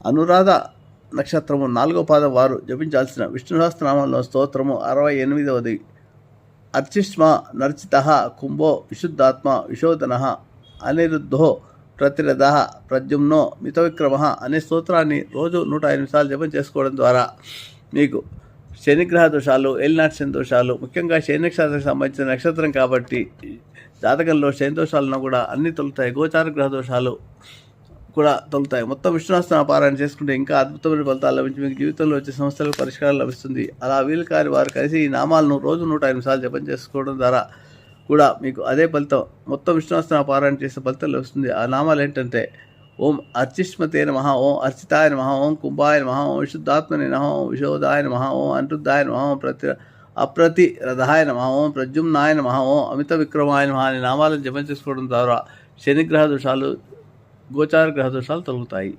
అనురాధ నక్షత్రము 4వ పాదం వారు జపించాల్సిన విష్ణు సహస్రనామంలో స్తోత్రము 68వది. అర్చిష్మ నర్చిత కుంభో విశుద్ధాత్మ విశోధన అనిరుద్ధో ప్రతిరథ ప్రద్యుమ్నో మితవిక్రమ అనే స్తోత్రాన్ని రోజు 108 సార్లు జపం చేసుకోవడం ద్వారా మీకు శనిగ్రహ దోషాలు, ఏలినాటి శని దోషాలు, ముఖ్యంగా శని నక్షత్రానికి సంబంధించిన నక్షత్రం కాబట్టి జాతకంలో శని దోషాలను కూడా అన్ని తొలుతాయి. గోచార గ్రహ దోషాలు కూడా తొలుతాయి. మొత్తం విష్ణుసహస్రనామ పారాయణ చేసుకుంటే ఇంకా అద్భుతమైన ఫలితాలు లభించి మీకు జీవితంలో వచ్చే సమస్యలకు పరిష్కారం లభిస్తుంది. అలా వీలు కాని వారు కలిసి ఈ నామాలను రోజు 108 సార్లు జపం చేసుకోవడం ద్వారా కూడా మీకు అదే ఫలితం, మొత్తం విష్ణుసహస్రనామ పారాయణ చేసే ఫలితం లభిస్తుంది. ఆ నామాలు ఏంటంటే ఓం అర్చిష్మతే నమః, ఓం అర్చితాయ నమః, ఓం కుంభాయ నమః, ఓం విశుద్ధాత్మనే నమః, ఓం విశోదాయ నమః, ఓం అనిరుద్ధాయ నమః, ఓం అప్రతిరథాయ నమః, ఓం ప్రద్యుమ్నాయ నమః, ఓం అమిత విక్రమాయ నమః అనే నామాలను జపం చేసుకోవడం ద్వారా శనిగ్రహ దోషాలు, గోచార గ్రహ దోషాలు తొలగుతాయి.